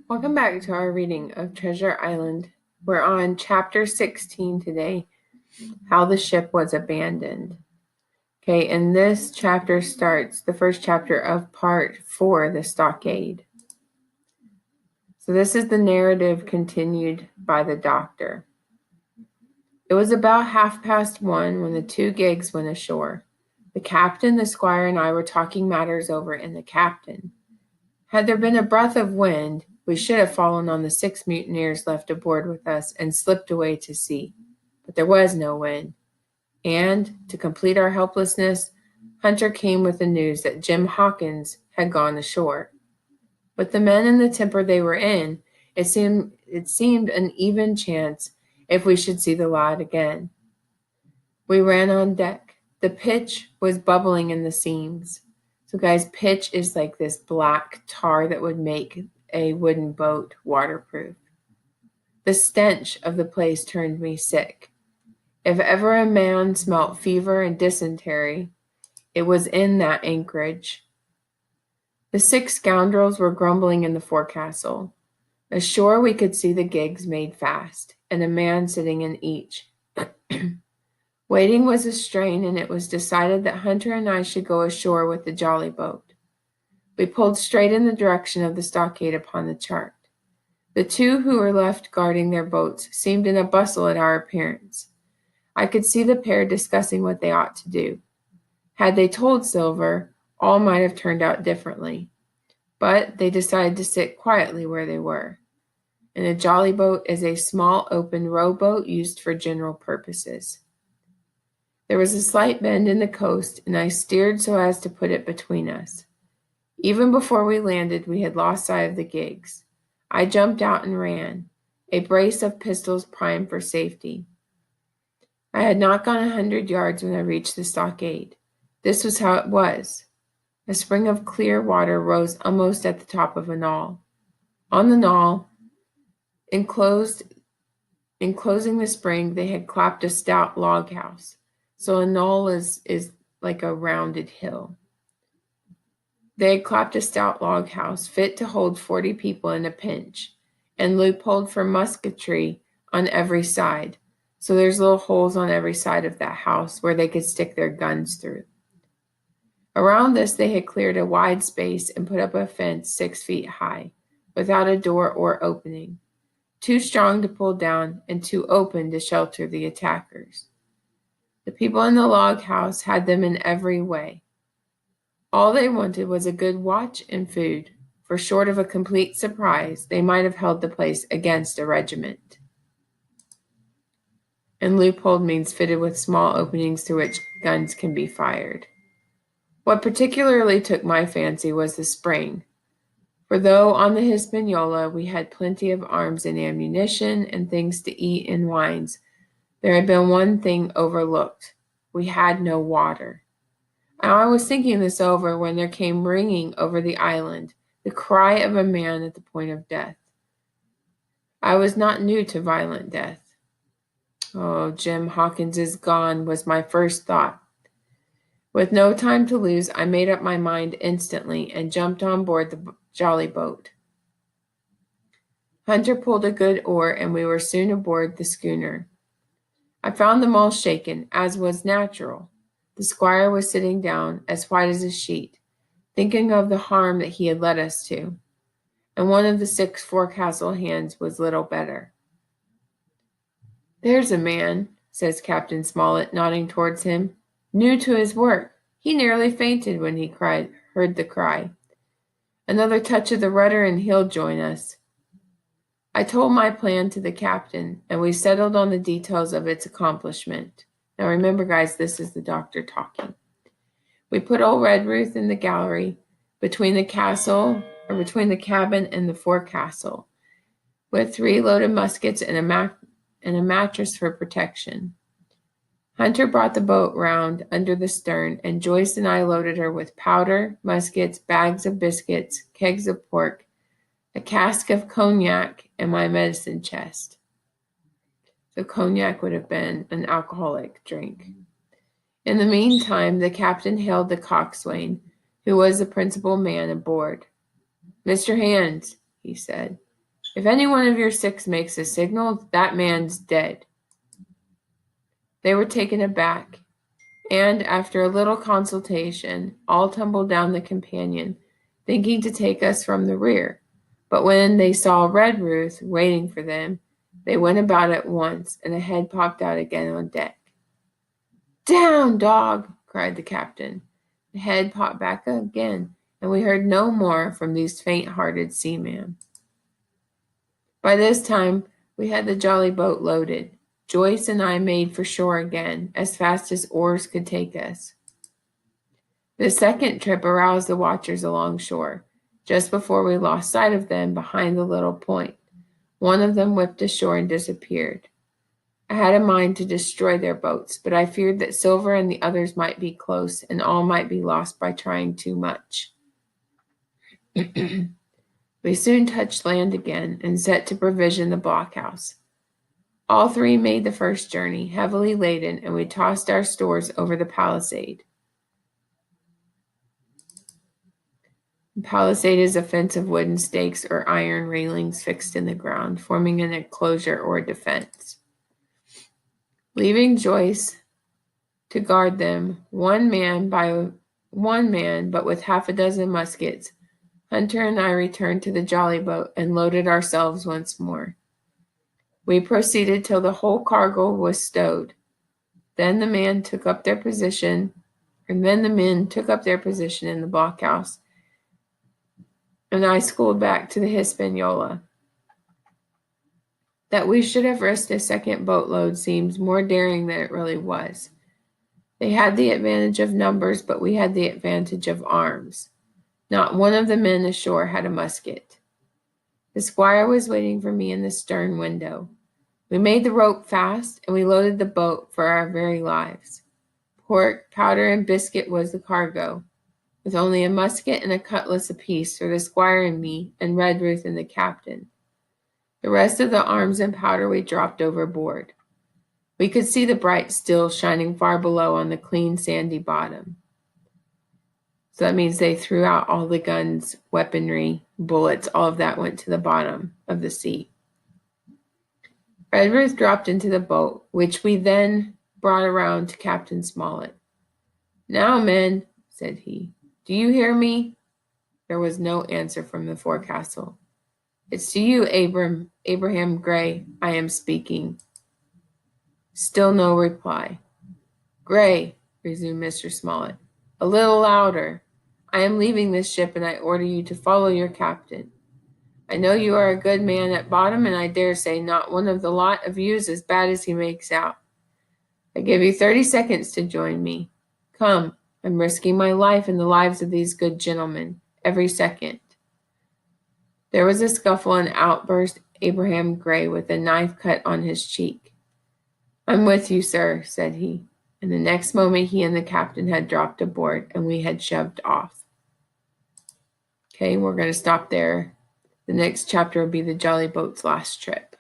Welcome back to our reading of Treasure Island. We're on chapter 16 today, How the Ship Was Abandoned. Okay, and this chapter starts the first chapter of part 4, The Stockade. So this is the narrative continued by the doctor. It was about 1:30 when the two gigs went ashore. The captain, the squire, and I were talking matters over in the cabin. Had there been a breath of wind, we should have fallen on the 6 mutineers left aboard with us and slipped away to sea. But there was no wind. And, to complete our helplessness, Hunter came with the news that Jim Hawkins had gone ashore. With the men and the temper they were in, it seemed an even chance if we should see the lad again. We ran on deck. The pitch was bubbling in the seams. So guys, pitch is like this black tar that would make a wooden boat waterproof. The stench of the place turned me sick. If ever a man smelt fever and dysentery, it was in that anchorage. The 6 scoundrels were grumbling in the forecastle. Ashore we could see the gigs made fast, and a man sitting in each. Waiting was a strain, and it was decided that Hunter and I should go ashore with the jolly boat. We pulled straight in the direction of the stockade upon the chart. The 2 who were left guarding their boats seemed in a bustle at our appearance. I could see the pair discussing what they ought to do. Had they told Silver, all might have turned out differently. But they decided to sit quietly where they were. And a jolly boat is a small open rowboat used for general purposes. There was a slight bend in the coast, and I steered so as to put it between us. Even before we landed, we had lost sight of the gigs. I jumped out and ran, a brace of pistols primed for safety. I had not gone 100 yards when I reached the stockade. This was how it was. A spring of clear water rose almost at the top of a knoll. On the knoll, enclosing the spring, they had clapped a stout log house. So a knoll is like a rounded hill. They had clapped a stout log house fit to hold 40 people in a pinch, and loopholed for musketry on every side. So there's little holes on every side of that house where they could stick their guns through. Around this they had cleared a wide space and put up a fence 6 feet high, without a door or opening, too strong to pull down and too open to shelter the attackers. The people in the log house had them in every way. All they wanted was a good watch and food, for short of a complete surprise, they might have held the place against a regiment. And loophole means fitted with small openings through which guns can be fired. What particularly took my fancy was the spring, for though on the Hispaniola we had plenty of arms and ammunition and things to eat and wines, there had been one thing overlooked. We had no water. I was thinking this over when there came ringing over the island the cry of a man at the point of death. I was not new to violent death. Oh, Jim Hawkins is gone, was my first thought. With no time to lose, I made up my mind instantly and jumped on board the jolly boat. Hunter pulled a good oar, and we were soon aboard the schooner. I found them all shaken, as was natural. The squire was sitting down, as white as a sheet, thinking of the harm that he had led us to, and one of the 6 forecastle hands was little better. "There's a man," says Captain Smollett, nodding towards him, "new to his work. He nearly fainted when he heard the cry. Another touch of the rudder and he'll join us." I told my plan to the captain, and we settled on the details of its accomplishment. Now remember, guys, this is the doctor talking. We put old Redruth in the gallery between the cabin and the forecastle, with 3 loaded muskets and a mattress for protection. Hunter brought the boat round under the stern, and Joyce and I loaded her with powder, muskets, bags of biscuits, kegs of pork, a cask of cognac, and my medicine chest. So cognac would have been an alcoholic drink. In the meantime, the captain hailed the coxswain, who was the principal man aboard. "Mr. Hands," he said, If any one of your 6 makes a signal, that man's dead." They were taken aback, and after a little consultation, all tumbled down the companion, thinking to take us from the rear. But when they saw Redruth waiting for them, they went about at once, and a head popped out again on deck. "Down, dog!" cried the captain. The head popped back again, and we heard no more from these faint-hearted seamen. By this time, we had the jolly boat loaded. Joyce and I made for shore again, as fast as oars could take us. The second trip aroused the watchers along shore. Just before we lost sight of them behind the little point, one of them whipped ashore and disappeared. I had a mind to destroy their boats, but I feared that Silver and the others might be close, and all might be lost by trying too much. We soon touched land again and set to provision the blockhouse. All 3 made the first journey, heavily laden, and we tossed our stores over the palisade. The palisade is a fence of wooden stakes or iron railings fixed in the ground, forming an enclosure or defense. Leaving Joyce to guard them, one man, but with half a dozen muskets, Hunter and I returned to the jolly boat and loaded ourselves once more. We proceeded till the whole cargo was stowed. Then the men took up their position in the blockhouse, and I sculled back to the Hispaniola. That we should have risked a second boatload seems more daring than it really was. They had the advantage of numbers, but we had the advantage of arms. Not one of the men ashore had a musket. The squire was waiting for me in the stern window. We made the rope fast, and we loaded the boat for our very lives. Pork, powder, and biscuit was the cargo, with only a musket and a cutlass apiece for the squire and me, and Redruth and the captain. The rest of the arms and powder we dropped overboard. We could see the bright steel shining far below on the clean sandy bottom. So that means they threw out all the guns, weaponry, bullets, all of that went to the bottom of the sea. Redruth dropped into the boat, which we then brought around to Captain Smollett. "Now, men," said he, "do you hear me?" There was no answer from the forecastle. "It's to you, Abraham Gray, I am speaking." Still no reply. "Gray," resumed Mr. Smollett, "a little louder. I am leaving this ship, and I order you to follow your captain. I know you are a good man at bottom, and I dare say not one of the lot of you is as bad as he makes out. I give you 30 seconds to join me. Come, I'm risking my life and the lives of these good gentlemen, every second." There was a scuffle, and out burst Abraham Gray with a knife cut on his cheek. "I'm with you, sir," said he, and the next moment he and the captain had dropped aboard, and we had shoved off. Okay, we're going to stop there. The next chapter will be the jolly boat's last trip.